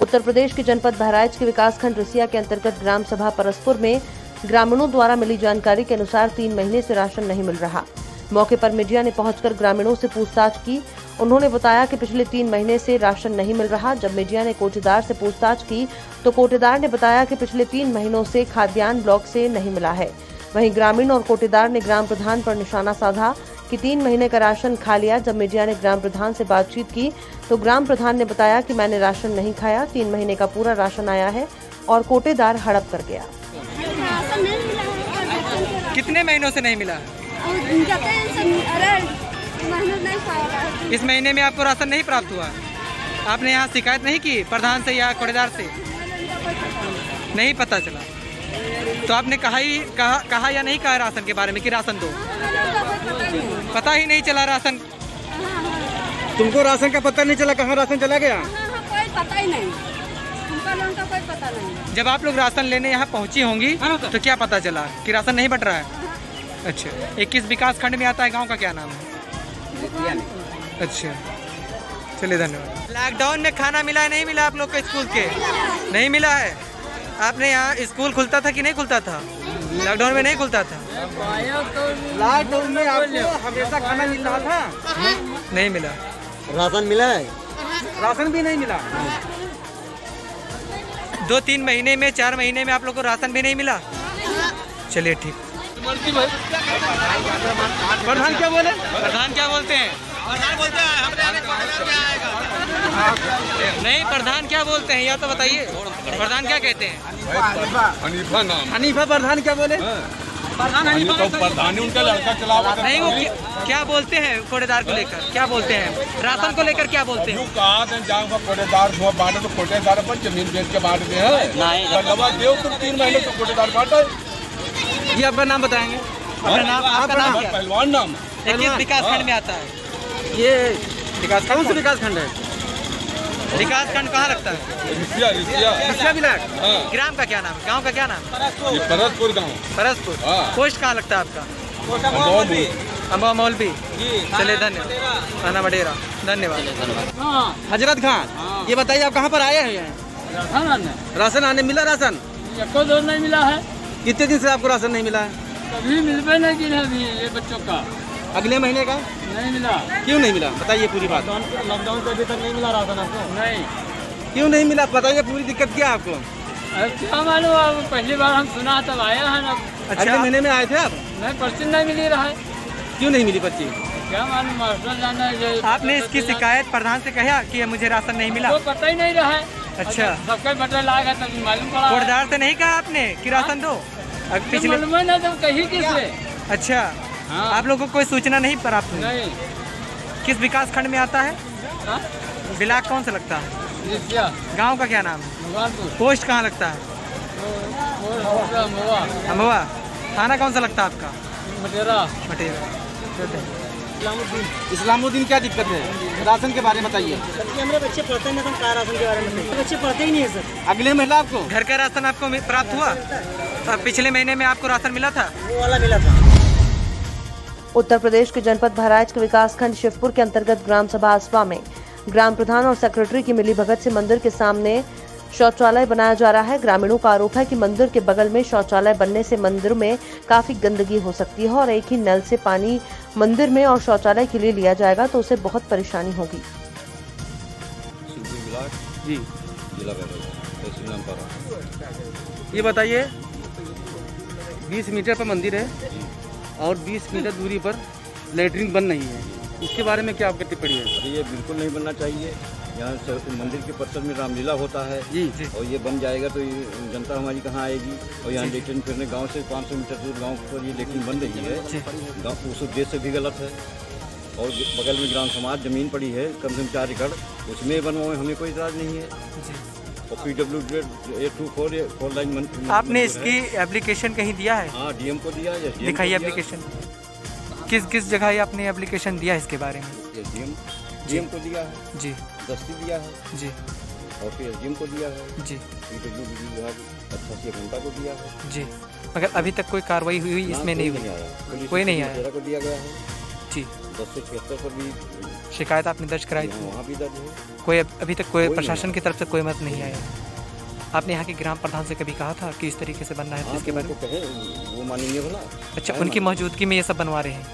उत्तर प्रदेश के जनपद बहराइच के विकासखंड रिसिया के अंतर्गत ग्राम सभा परसपुर में ग्रामीणों द्वारा मिली जानकारी के अनुसार 3 महीने से राशन नहीं मिल रहा। मौके पर मीडिया ने पहुंचकर ग्रामीणों से पूछताछ की। उन्होंने बताया कि पिछले 3 महीने से राशन नहीं मिल रहा। जब मीडिया ने कोटेदार से पूछताछ की तो कोटेदार ने बताया कि पिछले 3 महीनों से खाद्यान्न ब्लॉक से नहीं मिला है। वहीं ग्रामीण और कोटेदार ने ग्राम प्रधान पर निशाना साधा कि 3 महीने का राशन खा लिया। जब मीडिया ने ग्राम प्रधान से बातचीत की तो ग्राम प्रधान ने बताया कि मैंने राशन नहीं खाया, 3 महीने का पूरा राशन आया है और कोटेदार हड़प कर गया। कितने महीनों से नहीं मिला? इस महीने में आपको राशन नहीं प्राप्त हुआ? आपने यहाँ शिकायत नहीं की प्रधान से या कोटेदार से? नहीं पता चला तो आपने कहा या नहीं कहा राशन के बारे में कि राशन दो? पता ही नहीं चला राशन। तुमको राशन का पता नहीं चला? कहाँ राशन चला गया? कोई पता ही नहीं, उनका कोई पता नहीं। जब आप लोग राशन लेने यहाँ पहुँची होंगी तो क्या पता चला कि राशन नहीं बट रहा है? अच्छा, 21 विकास खंड में आता है। गांव का क्या नाम है? अच्छा, चलिए धन्यवाद। लॉकडाउन में खाना मिला है नहीं मिला आप लोग को? स्कूल के नहीं मिला है। आपने यहाँ स्कूल खुलता था कि नहीं खुलता था? लॉकडाउन में नहीं खुलता था। लॉकडाउन में आपको हमेशा खाना मिल रहा था? नहीं मिला। राशन मिला है? राशन भी नहीं मिला। 2-3 महीने में 4 महीने में आप लोग को राशन भी नहीं मिला? चलिए ठीक। प्रधान क्या बोले? प्रधान क्या बोलते हैं? नहीं, प्रधान क्या बोलते हैं या तो बताइए। प्रधान क्या कहते हैं? हनीफा प्रधान क्या बोले? प्रधान उनका लड़का चला नहीं, वो क्या बोलते हैं कोटेदार को लेकर? क्या बोलते हैं राशन को लेकर? क्या बोलते हैं? कोटेदार बांटे तो कोटेदार पर जमीन बेच के बांट दे हैं। तुम 3 महीने तो कोटेदार बांटा। ये आपका नाम बताएंगे? अपना नाम, आपका नाम क्या? पहलवान नाम। 21 विकास खंड में आता है। ये विकास कौन सा विकास खंड है? विकास खंड कहाँ लगता है? रिसिया ब्लॉक। ग्राम का क्या नाम? गांव का क्या नाम? परसपुर गाँव। परसपुर। पोस्ट कहाँ लगता है आपका? अम्बा मौलवी। चलिए धन्यवाद। थाना मडेरा। धन्यवाद। हजरत खान, ये बताइए आप कहाँ पर आए हैं? राशन आने मिला? राशन को दो नहीं मिला है। कितने दिन से आपको राशन नहीं मिला है? कभी मिलबे नहीं की अभी ये बच्चों का। अगले महीने का नहीं मिला। क्यों नहीं मिला? बताइए पूरी बात। लॉकडाउन से अभी तक नहीं मिला राशन आपको? नहीं। क्यों नहीं मिला? बताइए पूरी दिक्कत क्या है आपको? अरे क्या मालूम, अब पहली बार हम सुना तब आया है ना। अगले महीने में आए थे आप? नहीं, पर्ची नहीं मिली रहा है। क्यों नहीं मिली पर्ची? क्या मालूम, मास्टर जाना है। आपने इसकी शिकायत प्रधान से कहा कि मुझे राशन नहीं मिला? वो पता ही नहीं रहा है। अच्छा, सबके बटन लाएगा तब मालूम पड़ा। कोटेदार से नहीं कहा आपने कि राशन दो? पिछले मालूम है ना, तुम कहीं किससे? अच्छा, आप लोगों को कोई सूचना नहीं प्राप्त हुई? नहीं। किस विकास खंड में आता है? ब्लॉक कौन सा लगता है? गांव का क्या नाम है? पोस्ट कहाँ लगता है? अम्बवा। थाना कौन सा लगता है आपका? मटेरा। इस्लामुद्दीन, क्या दिक्कत है? राशन के बारे में बताइए। हमारे बच्चे पढ़ते नहीं, तो राशन के बारे में बच्चे पढ़ते ही नहीं है सर। अगले महीना आपको घर का राशन आपको प्राप्त हुआ? पिछले महीने में आपको राशन मिला था? वो वाला मिला था। उत्तर प्रदेश के जनपद बहराइच के विकासखंड शिवपुर के अंतर्गत ग्राम सभा आसपा में ग्राम प्रधान और सेक्रेटरी की मिलीभगत से मंदिर के सामने शौचालय बनाया जा रहा है। ग्रामीणों का आरोप है कि मंदिर के बगल में शौचालय बनने से मंदिर में काफी गंदगी हो सकती है और एक ही नल से पानी मंदिर में और शौचालय के लिए लिया जाएगा तो उसे बहुत परेशानी होगी। जी, ये बताइए, 20 मीटर पर मंदिर है और 20 मीटर दूरी पर लेटरिन बन नहीं है, इसके बारे में क्या आपकी टिप्पणी है? ये बिल्कुल नहीं बनना चाहिए। यहाँ मंदिर के परिसर में रामलीला होता है जी। और ये बन जाएगा तो ये जनता हमारी कहाँ आएगी? और यहाँ लेटरिन फिरने गांव से 500 मीटर दूर गांव पर ये लेटरिन बन रही है, गाँव उस उद्देश्य से भी गलत है। और बगल में ग्राम समाज जमीन पड़ी है कम से कम 4 एकड़, उसमें बनवाए हमें कोई इतराज नहीं है। और PW4 लाइन आपने इसकी एप्लीकेशन कहीं दिया है? हाँ, DM को दिया है। दिखाइए एप्लीकेशन। किस जगह आपने एप्लीकेशन दिया है इसके बारे में? DM को दिया है जी, दस्ती दिया है जी, और फिर SDM को दिया है जी, PWD विभाग 88 घंटा को दिया है जी। मगर अभी तक कोई कार्रवाई हुई इसमें नहीं हुई? कोई नहीं आया। को दिया गया है। जी। 10 से 76 पर भी शिकायत आपने दर्ज कराई थी? वहाँ भी दर्ज है। कोई अभी तक कोई कोई प्रशासन नहीं की तरफ से कोई मदद नहीं आया? आपने यहाँ के ग्राम प्रधान से कभी कहा था कि इस तरीके से बनना है हाँ, इसके तो बारे में? उनको कहे, वो मानेंगे भला। अच्छा, उनकी मौजूदगी में ये सब बनवा रहे हैं?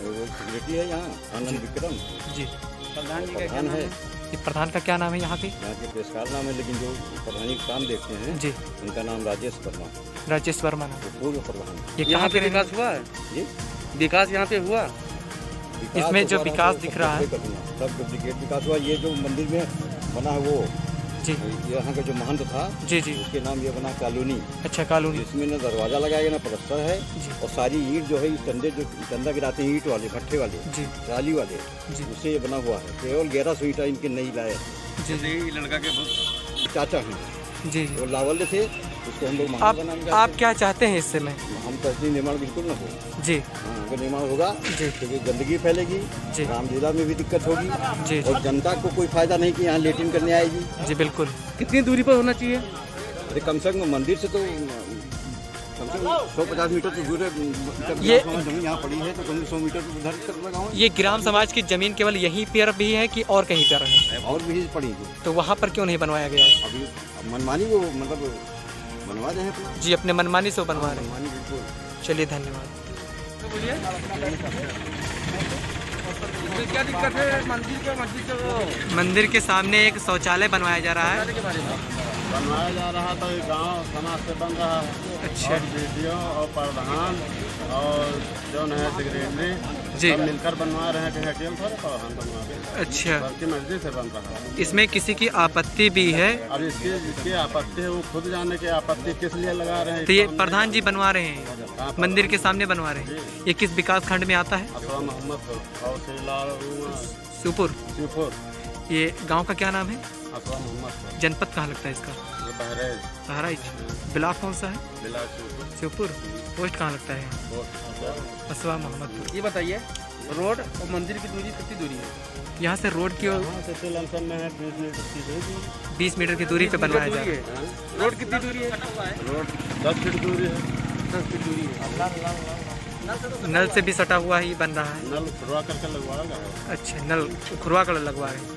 वो सेक्रेटरी है यहाँ, आनंद विक्रम जी। प्रधान है। ये प्रधान का क्या नाम है यहाँ के? यहाँ के पेशकार नाम है, लेकिन जो प्रधानी का काम देखते हैं जी, उनका नाम राजेश वर्मा, राजेश वर्मा नाम। वो पूर्व प्रधान। ये यहाँ कहाँ पे के विकास हुआ है? जी, विकास यहाँ पे हुआ? इसमें जो विकास दिख रहा है, सब डुप्लीकेट विकास हुआ। ये जो मंदिर में बना है वो जी यहाँ का जो महंत था, जी जी, उसके नाम ये बना कॉलोनी। अच्छा, कॉलोनी। इसमें न दरवाजा लगाया गया, ना प्लास्टर है, जी और सारी ईंट जो है इस टंडे जो टंडा गिराते हैं ईंट वाले, भट्ठे वाले, जी ट्राली वाले, जी उससे ये बना हुआ है। केवल 1100 ईंटा इनके नहीं लाए। जी जी लड़का के चाचा हैं, जी। वो लावल्य थे, उसको हम लोग महंत आप बनाएंगे। आप क्या चाहते हैं इससे में? हम कहते हैं निर्माण बिल्कुल ना हो। जी हाँ, अगर निर्माण होगा जी क्योंकि गंदगी फैलेगी, जी रामलीला में भी दिक्कत होगी, जी और जनता को कोई फायदा नहीं कि यहाँ लेटिन करने आएगी। जी, बिल्कुल। कितनी दूरी पर होना चाहिए? अरे कम से कम मंदिर से तो कम से कम 150 मीटर तो दूर है। ये जमीन यहाँ पड़ी है तो कम से 100 मीटर तो उधर कर लगाओ। ये ग्राम समाज की जमीन केवल यहीं पर भी है कि और कहीं पर है? और भी पड़ी थी, तो वहाँ पर क्यों नहीं बनवाया गया है? अभी मनमानी वो मतलब बनवा रहे हैं अपना। जी, अपने मनमानी से बनवा रहे हैं। मनमानी बिल्कुल। चलिए, धन्यवाद। क्या दिक्कत है? मस्जिद के मंदिर के सामने एक शौचालय बनवाया जा रहा है। बनवाया जा रहा था, गांव समाज से बन रहा है। अच्छा। और वीडियो और प्रधान और जो है सेक्रेटरी जी सब मिलकर बनवा रहे हैं कि हटियल पर प्रधान बनवा रहे हैं। अच्छा, बल्कि मस्जिद से बन रहा है। इसमें किसी की आपत्ति भी है? अब जिसकी आपत्ति है वो खुद जाने की आपत्ति किस लिए लगा रहे हैं। तो ये प्रधान जी बनवा रहे हैं, मंदिर के सामने बनवा रहे हैं। ये किस विकास खंड में आता है? असवा मोहम्मदपुर और शिवपुर। शिवपुर। ये गांव का क्या नाम है? असवा मोहम्मदपुर। जनपद कहाँ लगता है इसका? बहराइच। बहराइच। ब्लॉक कौन सा है? जिला शिवपुर। शिवपुर। पोस्ट कहाँ लगता है? असवा मोहम्मदपुर। ये बताइए, रोड और मंदिर की दूरी कितनी दूरी है? यहाँ से रोड की यहाँ से लमसम में है 20 मीटर की दूरी। 20 मीटर की दूरी पे बनवाया जा रहा है। रोड कितनी दूरी है? रोड 10 फीट दूरी है। 10 फीट दूरी है। नल से भी सटा हुआ ही बन रहा है। नल खुरवा करके लगवाया गया है। अच्छा, नल खुरवा कर लगवा रहे हैं।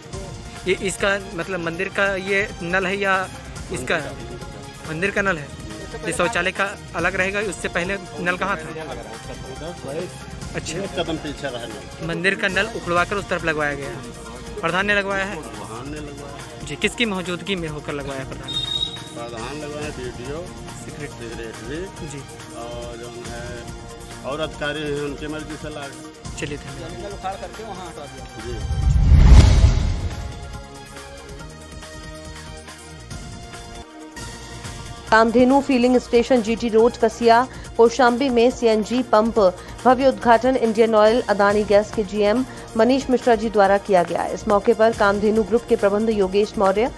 ये इसका मतलब मंदिर का ये नल है या इसका मंदिर का नल है? ये शौचालय का अलग रहेगा, उससे पहले नल कहाँ था? अच्छा, एक कदम पीछे रहे नल। मंदिर का नल उखड़वा कर उस तरफ लगवाया गया। प्रधान ने लगवाया है? प्रधान ने लगवाया। जी, किसकी मौजूदगी में होकर लगवाया प्रधान? प्रधान लगवाया, वीडियो सेक्रेटरी जी, और जो है और अधिकारी हैं उनकी मर्जी से लगा। चलिए, धन्यवाद। उखाड़ करके वहाँ हटा दिया। जी। Kamdhenu filling station GT road Kasia Kaushambi में सीएनजी पंप भव्य उद्घाटन इंडियन ऑयल अदानी गैस के जीएम मनीष मिश्रा जी द्वारा किया गया। इस मौके पर कामधेनु ग्रुप के प्रबंध योगेश मौर्य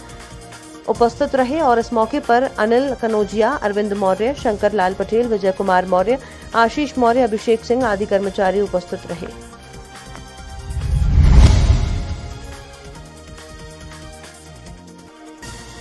उपस्थित रहे और इस मौके पर अनिल कनौजिया, अरविंद मौर्य, शंकर लाल पटेल, विजय कुमार मौर्य, आशीष मौर्य, अभिषेक सिंह आदि कर्मचारी उपस्थित रहे।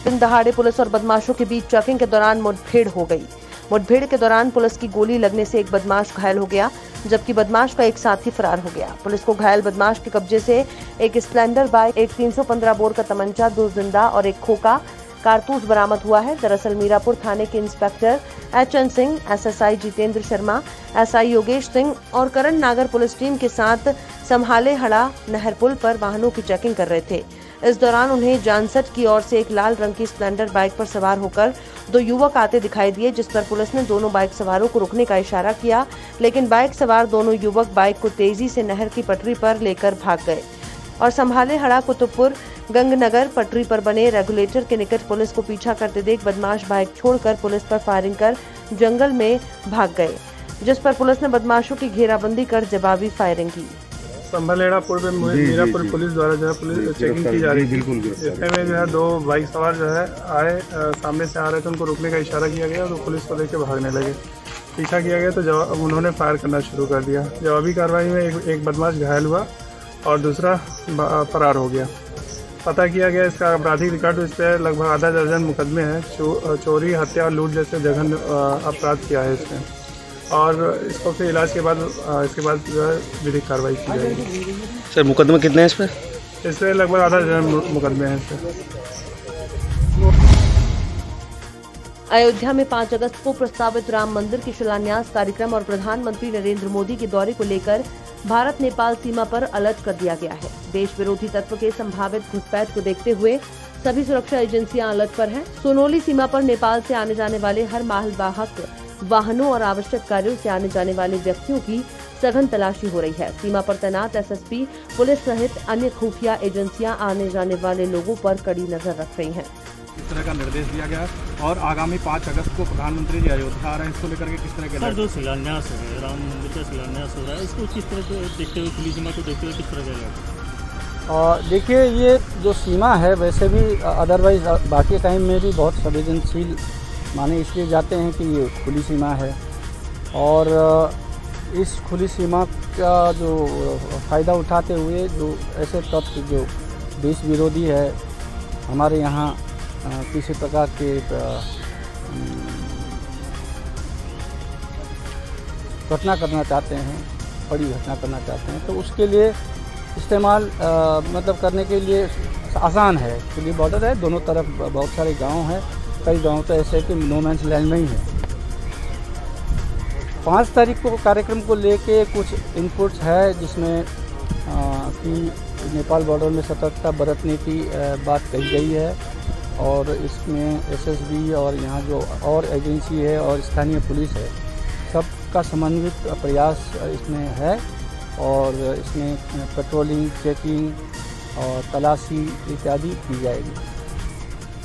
दिन दहाड़े पुलिस और बदमाशों के बीच चेकिंग के दौरान मुठभेड़ हो गई। मुठभेड़ के दौरान पुलिस की गोली लगने से एक बदमाश घायल हो गया, जबकि बदमाश का एक साथी फरार हो गया। पुलिस को घायल बदमाश के कब्जे से एक स्प्लेंडर बाइक, एक 315 बोर का तमंचा, 2 जिंदा और एक खोखा कारतूस बरामद हुआ है। दरअसल मीरापुर थाने के inspector HN Singh, SSI Jitendra Sharma, SI Yogesh Singh और करण नागर पुलिस टीम के साथ संभाले हड़ा नहर पुल पर वाहनों की चेकिंग कर रहे थे। इस दौरान उन्हें जानसठ की ओर से एक लाल रंग की स्प्लेंडर बाइक पर सवार होकर 2 युवक आते दिखाई दिए, जिस पर पुलिस ने दोनों बाइक सवारों को रुकने का इशारा किया, लेकिन बाइक सवार दोनों युवक बाइक को तेजी से नहर की पटरी पर लेकर भाग गए और संभाले हड़ा कुतुबपुर गंगनगर पटरी पर बने रेगुलेटर के निकट पुलिस को पीछा करते देख बदमाश बाइक छोड़कर पुलिस पर फायरिंग कर जंगल में भाग गए, जिस पर पुलिस ने बदमाशों की घेराबंदी कर जवाबी फायरिंग की। संभालेड़ापुर में मीरापुर पुलिस द्वारा जो है पुलिस चेकिंग की जा रही थी। इसमें में जो है 2 बाइक सवार जो है आए, सामने से आ रहे थे, उनको रुकने का इशारा किया गया तो पुलिस को लेकर भागने लगे। पीछा किया गया तो उन्होंने फायर करना शुरू कर दिया। जवाबी कार्रवाई में एक बदमाश घायल हुआ और दूसरा फरार हो गया। पता किया गया इसका आपराधिक रिकॉर्ड, इस पर लगभग आधा दर्जन मुकदमे हैं। चोरी, हत्या और लूट जैसे जघन्य अपराध किया है इसमें। और इसको फिर इलाज के बाद इसके बाद जो है विधिक कार्रवाई की जाएगी। सर मुकदमा कितने हैं इस पर? इससे लगभग आधा दर्जन मुकदमे हैं इससे। अयोध्या में 5 अगस्त को प्रस्तावित राम मंदिर के शिलान्यास कार्यक्रम और प्रधानमंत्री नरेंद्र मोदी के दौरे को लेकर भारत नेपाल सीमा पर अलर्ट कर दिया गया है। देश विरोधी तत्व के संभावित घुसपैठ को देखते हुए सभी सुरक्षा एजेंसियां अलर्ट पर हैं। सोनोली सीमा पर नेपाल से आने जाने वाले हर मालवाहक वाहनों और आवश्यक कार्यों से आने जाने वाले व्यक्तियों की सघन तलाशी हो रही है। सीमा पर तैनात एसएसपी, पुलिस सहित अन्य खुफिया एजेंसियां आने जाने वाले लोगों पर कड़ी नजर रख रही हैं। इस तरह का निर्देश दिया गया और आगामी 5 अगस्त को प्रधानमंत्री जी अयोध्या आ रहे हैं, इसको लेकर के किस तरह के जो शिलान्यास है, राम मंदिर का शिलान्यास हो रहा है, इसको किस तरह से देखते हुए, खुली सीमा को देखते हुए किस तरह का? देखिए, ये जो सीमा है वैसे भी अदरवाइज बाकी टाइम में भी बहुत संवेदनशील माने इसलिए जाते हैं कि ये खुली सीमा है और इस खुली सीमा का जो फ़ायदा उठाते हुए जो ऐसे तत्व जो देश विरोधी है हमारे यहाँ किसी प्रकार के घटना करना चाहते हैं, बड़ी घटना करना चाहते हैं, तो उसके लिए इस्तेमाल मतलब करने के लिए आसान है। खुली बॉर्डर है, दोनों तरफ बहुत सारे गांव हैं, कई गांव तो ऐसे कि नो मैंस लैंड में ही है। 5 तारीख को कार्यक्रम को लेके कुछ इनपुट्स है जिसमें कि नेपाल बॉर्डर में सतर्कता बरतने की बात कही गई है और इसमें एसएसबी और यहाँ जो और एजेंसी है और स्थानीय पुलिस है सबका समन्वित प्रयास इसमें है और इसमें पेट्रोलिंग, चेकिंग और तलाशी इत्यादि की जाएगी।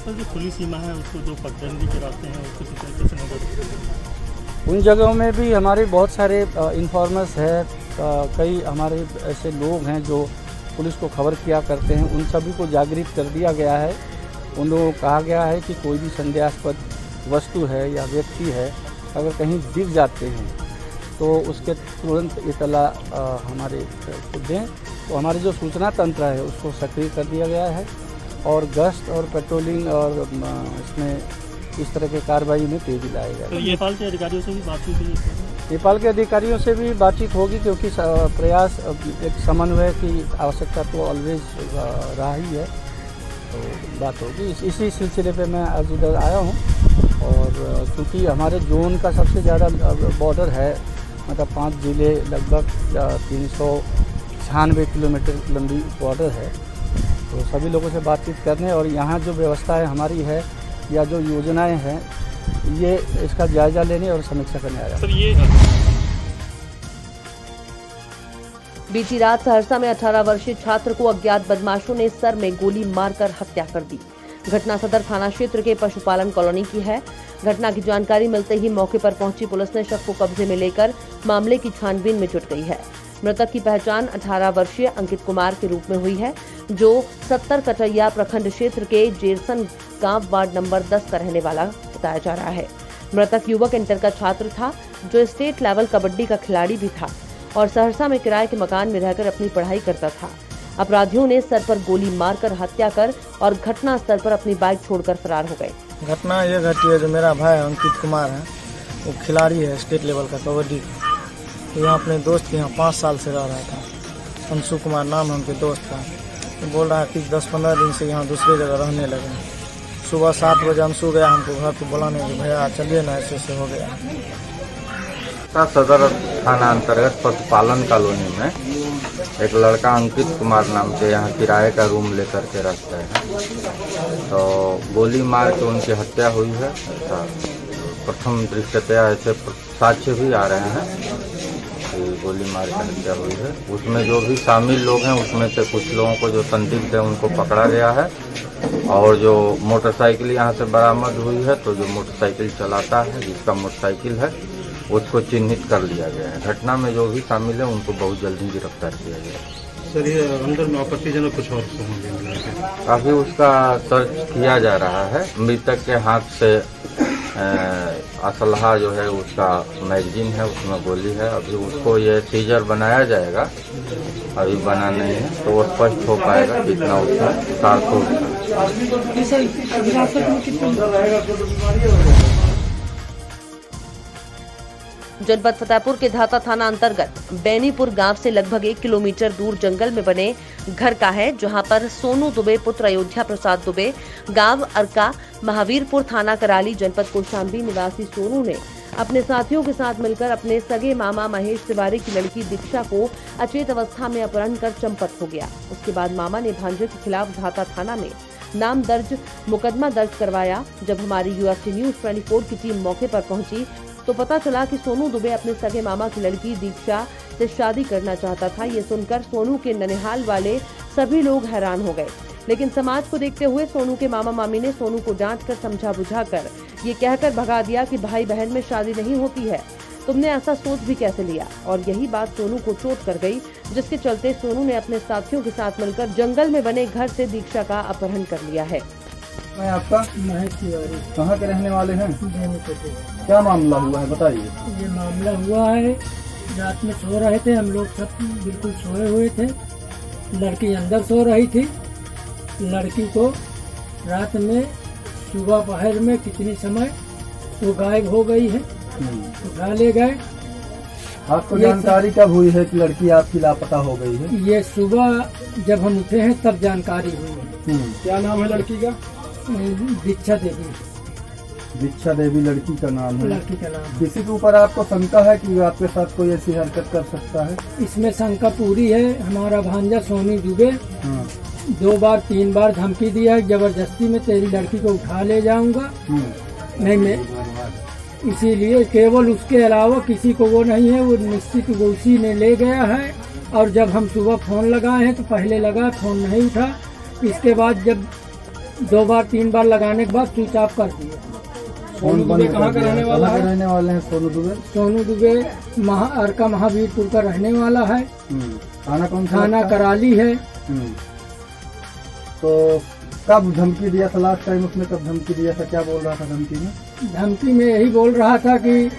सर, जो खुली सीमा है उसको जो पगडंडी के रास्ते हैं उसको किस तरीके से नजर? उन जगहों में भी हमारे बहुत सारे इन्फॉर्मर्स है, कई हमारे ऐसे लोग हैं जो पुलिस को खबर किया करते हैं, उन सभी को जागृत कर दिया गया है। उन लोगों को कहा गया है कि कोई भी संदेहास्पद वस्तु है या व्यक्ति है अगर कहीं दिख जाते हैं तो उसके तुरंत इतला हमारे को दें। तो हमारे जो सूचना तंत्र है उसको सक्रिय कर दिया गया है और गश्त और पेट्रोलिंग और इसमें इस तरह के कार्रवाई में तेजी लाएगा। तो नेपाल के अधिकारियों से भी बातचीत हुई? नेपाल के अधिकारियों से भी बातचीत होगी क्योंकि प्रयास एक समन्वय की आवश्यकता तो ऑलवेज रहा ही है, तो बात होगी। इसी सिलसिले पे मैं आज इधर आया हूँ और चूँकि हमारे जोन का सबसे ज़्यादा बॉर्डर है, मतलब 5 जिले लगभग 396 किलोमीटर लंबी बॉर्डर है, तो सभी लोगों से बातचीत करने और यहाँ जो व्यवस्थाएं हमारी है या जो योजनाएं हैं ये इसका जायजा लेने और समीक्षा करने आया। सर, ये बीती रात सहरसा में 18 वर्षीय छात्र को अज्ञात बदमाशों ने सर में गोली मारकर हत्या कर दी। घटना सदर थाना क्षेत्र के पशुपालन कॉलोनी की है। घटना की जानकारी मिलते ही मौके पर पहुंची पुलिस ने शव को कब्जे में लेकर मामले की छानबीन में जुट गई है। मृतक की पहचान 18 वर्षीय अंकित कुमार के रूप में हुई है, जो 70 कटैया प्रखंड क्षेत्र के जेरसन गांव वार्ड नंबर 10 का रहने वाला बताया जा रहा है। मृतक युवक इंटर का छात्र था जो स्टेट लेवल कबड्डी का खिलाड़ी भी था और सहरसा में किराए के मकान में रहकर अपनी पढ़ाई करता था। अपराधियों ने सर पर गोली मारकर हत्या कर और घटना स्थल पर अपनी बाइक छोड़कर फरार हो गए। घटना ये घटी है, जो मेरा भाई अंकित कुमार है वो खिलाड़ी है स्टेट लेवल का कबड्डी का, तो यहाँ अपने दोस्त के यहाँ 5 साल से रह रहा था। अंशु कुमार नाम है उनके दोस्त का। तो बोल रहा है कि 10-15 दिन से यहाँ दूसरी जगह रहने लगे। सुबह 7 बजे अंशु गया हमको घर पर बुलाने के, भैया चलिए ना, ऐसे हो गया। सदर थाना अंतर्गत पशुपालन कॉलोनी में एक लड़का अंकित कुमार नाम से यहाँ किराए का रूम लेकर के रहते हैं, तो गोली मार के उनकी हत्या हुई है। प्रथम दृश्यतया ऐसे साक्ष्य भी आ रहे हैं कि गोली मार के हत्या हुई है। उसमें जो भी शामिल लोग हैं उसमें से कुछ लोगों को जो संदिग्ध है उनको पकड़ा गया है और जो मोटरसाइकिल यहाँ से बरामद हुई है, तो जो मोटरसाइकिल चलाता है जिसका मोटरसाइकिल है उसको चिन्हित कर लिया गया है। घटना में जो भी शामिल है उनको बहुत जल्दी गिरफ्तार किया गया। सर, ये अंदर में आपत्तिजनक कुछ और होंगे? काफ़ी उसका सर्च किया जा रहा है। मृतक के हाथ से असलहा जो है उसका मैगजीन है, उसमें गोली है। अभी उसको ये सीजर बनाया जाएगा, अभी बना नहीं है, तो वो स्पष्ट हो पाएगा कितना उसमें कारतूस है। जनपद फतेहपुर के धाता थाना अंतर्गत बैनीपुर गांव से लगभग 1 किलोमीटर दूर जंगल में बने घर का है, जहां पर सोनू दुबे पुत्र अयोध्या प्रसाद दुबे गांव अरका महावीरपुर थाना कराली जनपद कौशाम्बी निवासी सोनू ने अपने साथियों के साथ मिलकर अपने सगे मामा महेश तिवारी की लड़की दीक्षा को अचेत अवस्था में अपहरण कर चंपत हो गया। उसके बाद मामा ने भांजे के खिलाफ धाता थाना में मुकदमा दर्ज करवाया। जब हमारी यूएफसी न्यूज 24 की टीम मौके पर पहुंची तो पता चला कि सोनू दुबे अपने सगे मामा की लड़की दीक्षा से शादी करना चाहता था। ये सुनकर सोनू के ननिहाल वाले सभी लोग हैरान हो गए, लेकिन समाज को देखते हुए सोनू के मामा मामी ने सोनू को डांट कर समझा बुझा कर ये कहकर भगा दिया कि भाई बहन में शादी नहीं होती है, तुमने ऐसा सोच भी कैसे लिया। और यही बात सोनू को चोट कर गई, जिसके चलते सोनू ने अपने साथियों के साथ मिलकर जंगल में बने घर से दीक्षा का अपहरण कर लिया है। मैं आपका महेश तिवारी, कहाँ के रहने वाले हैं? क्या मामला हुआ है बताइए। ये मामला हुआ है, रात में सो रहे थे हम लोग, सब बिल्कुल सोए हुए थे। लड़की अंदर सो रही थी। लड़की को रात में सुबह पहर में कितनी समय वो गायब हो गई है, उठा ले गए। आपको जानकारी कब हुई है कि लड़की आपकी लापता हो गई है? ये सुबह जब हम उठे हैं तब जानकारी हुई। क्या नाम है लड़की का? दीक्षा देवी। दीक्षा देवी लड़की का नाम है। लड़की का नाम। किसी के ऊपर आपको शंका है कि आपके साथ कोई ऐसी हरकत कर सकता है? इसमें शंका पूरी है। हमारा भांजा सोनू दुबे 2 बार 3 बार धमकी दिया है, जबरदस्ती में तेरी लड़की को उठा ले जाऊंगा। नहीं, मैं इसीलिए केवल उसके अलावा किसी को वो नहीं है। वो निश्चित वो उसी ने ले गया है। और जब हम सुबह फोन लगाए हैं तो पहले लगा, फोन नहीं उठा। इसके बाद जब 2 बार 3 बार लगाने के बाद स्विच ऑफ कर दिया। सोनू दुबे कहाँ का रहने वाला है? रहने वाले हैं सोनू दुबे? सोनू दुबे अरका महावीरपुर का रहने वाला है। थाना कौन? थाना कराली है। तो कब धमकी दिया था लास्ट टाइम? उसने कब धमकी दिया था? क्या बोल रहा था धमकी में? धमकी में यही बोल रहा था कि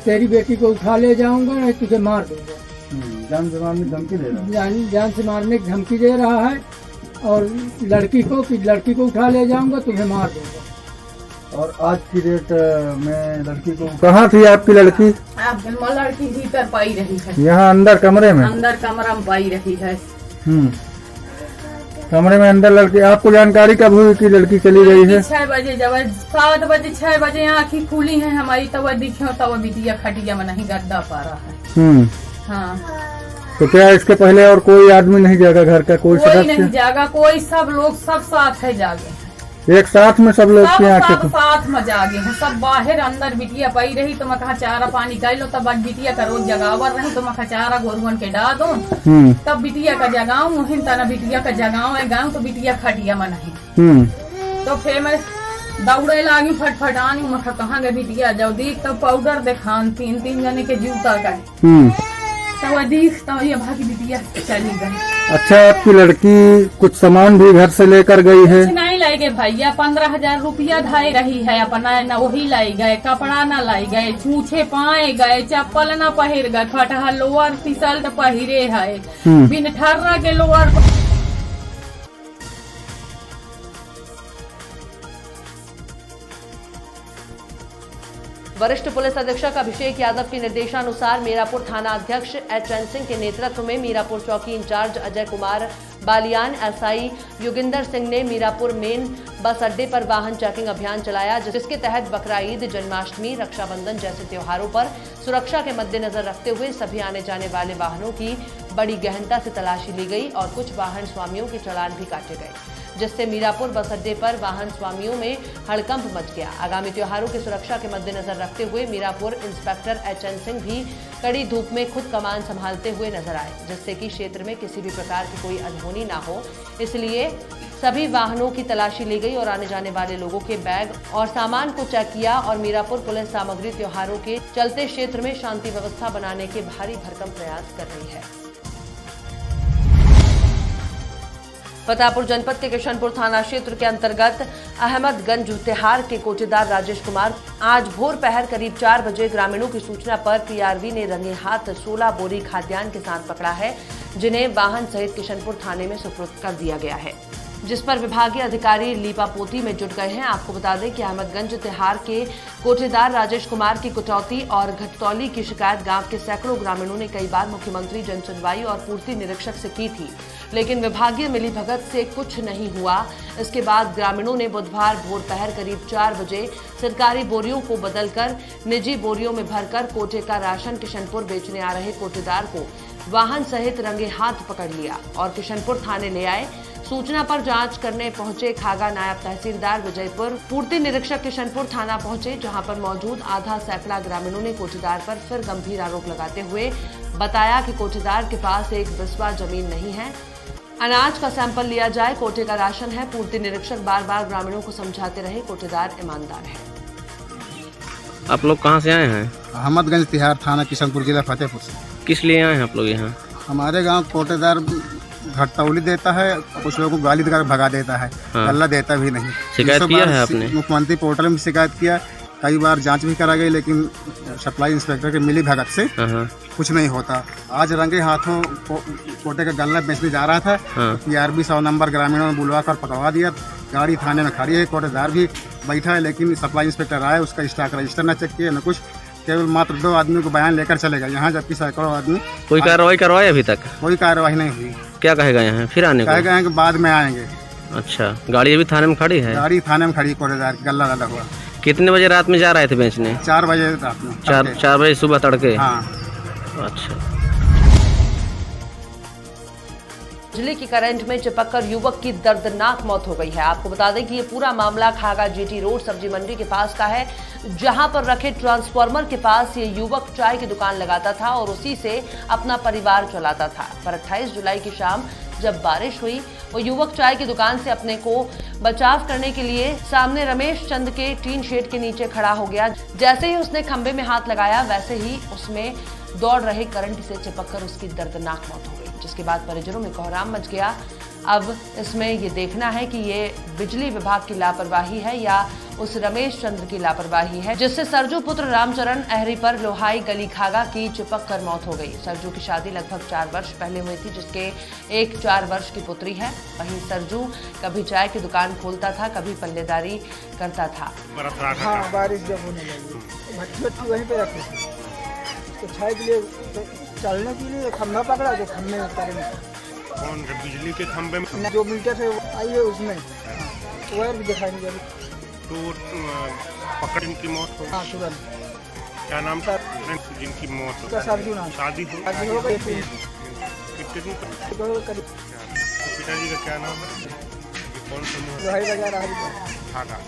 तेरी बेटी को उठा ले जाऊंगा, नहीं तुझे मार दूंगा। जान से मारने की धमकी दे रहा है? जान से मारने की धमकी दे रहा है। और लड़की को उठा ले जाऊंगा, तुम्हें मार दूंगा। और आज की डेट में लड़की को कहाँ थी आपकी लड़की? लड़की भीतर पाई रही है। यहाँ अंदर कमरे में? अंदर कमरा में पाई रही है। कमरे में अंदर लड़की। आपको जानकारी कब हुई कि लड़की चली गई है? 6 बजे, जब 7 बजे 6 बजे आँखें खुली है हमारी, तब दिखो तब बिटिया खटिया में नहीं गद्दा पा रहा है। हाँ। तो क्या इसके पहले और कोई आदमी नहीं जागा घर का? कोई नहीं जागा, कोई सब लोग सब साथ है जागे। एक साथ में सब लोग सब साथ में जागे हैं। सब बाहर अंदर बिटिया पाई रही तो मैं कहा चारा पानी कर लो। तब बिटिया का रोज जगावर रही तो मैं कहा चारा गोरुअन के डा दो। तब बिटिया का जगाऊं मुहिम तना बिटिया का जगाऊं गाँव तो बिटिया खटिया में नहीं। तो फिर मैं दौड़े लागी फटफटानी। मैं कहाँ गए बिटिया जाओ देख। तब पाउडर दिखान 3 जने के जूता का तो देख तो ये भागी बिटिया चली गई। अच्छा, आपकी लड़की कुछ सामान भी घर से लेकर गई है? नहीं लाई गए भैया, 15,000 रुपया धाई रही है अपना, न वही लाई गए। कपड़ा न लाई गए, छूछे पाए गए, चप्पल न पहिर गए, फटहा लोअर टी शर्ट पहिरे है, बिन ठर्रा के लोअर। वरिष्ठ पुलिस अधीक्षक अभिषेक यादव के निर्देशानुसार मीरापुर थाना अध्यक्ष एचएन सिंह के नेतृत्व में मीरापुर चौकी इंचार्ज अजय कुमार बालियान, एसआई योगिंदर सिंह ने मीरापुर मेन बस अड्डे पर वाहन चेकिंग अभियान चलाया, जिसके तहत बकरा ईद, जन्माष्टमी, रक्षाबंधन जैसे त्योहारों पर सुरक्षा के मद्देनजर रखते हुए सभी आने जाने वाले वाहनों की बड़ी गहनता से तलाशी ली गई और कुछ वाहन स्वामियों के चालान भी काटे गए, जिससे मीरापुर बस अड्डे पर वाहन स्वामियों में हड़कंप मच गया। आगामी त्योहारों की सुरक्षा के मद्देनजर रखते हुए मीरापुर इंस्पेक्टर एचएन सिंह भी कड़ी धूप में खुद कमान संभालते हुए नजर आए, जिससे कि क्षेत्र में किसी भी प्रकार की कोई अनहोनी ना हो। इसलिए सभी वाहनों की तलाशी ली गई और आने जाने वाले लोगों के बैग और सामान को चेक किया और मीरापुर पुलिस सामग्री त्योहारों के चलते क्षेत्र में शांति व्यवस्था बनाने के भारी भरकम प्रयास कर रही है। फतेहपुर जनपद के किशनपुर थाना क्षेत्र के अंतर्गत अहमदगंज तिहार के कोटेदार राजेश कुमार आज भोर पहर करीब 4 बजे ग्रामीणों की सूचना पर पीआरवी ने रंगे हाथ 16 बोरी खाद्यान्न के साथ पकड़ा है, जिन्हें वाहन सहित किशनपुर थाने में सुपुर्द कर दिया गया है। जिस पर विभागीय अधिकारी लीपापोती में जुट गए हैं। आपको बता दें कि अहमदगंज तिहाड़ के कोठेदार राजेश कुमार की कटौती और घटतौली की शिकायत गांव के सैकड़ों ग्रामीणों ने कई बार मुख्यमंत्री जन सुनवाई और पूर्ति निरीक्षक से की थी, लेकिन विभागीय मिलीभगत से कुछ नहीं हुआ। इसके बाद ग्रामीणों ने बुधवार भोर पहर करीब 4 बजे सरकारी बोरियों को बदलकर निजी बोरियों में भरकर कोटे का राशन किशनपुर बेचने आ रहे कोटेदार को वाहन सहित रंगे हाथ पकड़ लिया और किशनपुर थाने ले आए। सूचना पर जांच करने पहुंचे खागा नायब तहसीलदार विजयपुर पूर्ति निरीक्षक किशनपुर थाना पहुंचे, जहां पर मौजूद आधा सैकड़ा ग्रामीणों ने कोठेदार पर फिर गंभीर आरोप लगाते हुए बताया कि कोठेदार के पास एक बिस्वा जमीन नहीं है, अनाज का सैंपल लिया जाए, कोटे का राशन है। पूर्ति निरीक्षक बार बार ग्रामीणों को समझाते रहे कोटेदार ईमानदार है। आप लोग कहाँ से आए हैं? अहमदगंज तिहाड़ थाना किशनपुर जिला फतेहपुर से। किस लिए आए हैं आप लोग यहाँ? हमारे गांव कोटेदार घटतौली देता है, कुछ लोगों को गाली देकर भगा देता है, गल्ला देता भी नहीं। शिकायत किया है आपने? मुख्यमंत्री पोर्टल में शिकायत किया, कई बार जांच भी करा गई, लेकिन सप्लाई इंस्पेक्टर के मिली भगत से कुछ नहीं होता। आज रंगे हाथों कोटे का गल्ला बेचने जा रहा था, PRB 100 नंबर ग्रामीणों ने बुलवा कर पकड़वा दिया। गाड़ी थाने में खड़ी है, कोटेदार भी बैठा है, लेकिन सप्लाई इंस्पेक्टर आया, उसका स्टॉक रजिस्टर न चेक किया न कुछ, केवल मात्र 2 आदमी को बयान लेकर चले गए यहाँ, जबकि सैकड़ों आदमी। कोई कार्रवाई करवाई अभी तक? कोई कार्रवाई नहीं हुई। क्या कहेगा यहाँ फिर आने को? कहे गए कि बाद में आएंगे। अच्छा, गाड़ी अभी थाने में खड़ी है? गाड़ी थाने में खड़ी, कोटेदार गल्ला लगा हुआ। कितने बजे रात में जा रहे थे बेचने? 4 बजे रात में। 4 बजे सुबह तड़के? हाँ। अच्छा। बिजली की करंट में चिपककर युवक की दर्दनाक मौत हो गई है। आपको बता दें कि ये पूरा मामला खागा GT रोड सब्जी मंडी के पास का है, जहां पर रखे ट्रांसफार्मर के पास ये युवक चाय की दुकान लगाता था और उसी से अपना परिवार चलाता था। पर 28 जुलाई की शाम जब बारिश हुई, वो युवक चाय की दुकान से अपने को बचाव करने के लिए सामने रमेश चंद के टीन शेड के नीचे खड़ा हो गया। जैसे ही उसने खंबे में हाथ लगाया, वैसे ही उसमें दौड़ रहे करंट से चिपककर उसकी दर्दनाक मौत हो गई, जिसके बाद परिजनों में कोहराम मच गया। अब इसमें ये देखना है कि ये बिजली विभाग की लापरवाही है या उस रमेश चंद्र की लापरवाही है, जिससे सरजू पुत्र रामचरण अहरी पर लोहाई गली खागा की चिपक कर मौत हो गई। सरजू की शादी लगभग 4 वर्ष पहले हुई थी, जिसके एक 4 वर्ष की पुत्री है। वहीं सरजू कभी चाय की दुकान खोलता था, कभी पल्लेदारी करता था। हाँ, बारिश जब होने लगी भट्टी वहीं पे रखी थी, तो चाय के लिए चलने के लिए खंभा पकड़ा, जो खंभे में करंट। कौन बिजली के खंभे में? जो मीटर से आई है उसमें वायर भी दिखाई नहीं दे। तो पकड़ इनकी मौत हो? हाँ, तुरंत। क्या नाम था जिनकी मौत हो? सरजू नाम। शादी हो गई? कितने दिन तक? पिताजी का क्या नाम है? कौन सा? लोहाई बाजार खागा।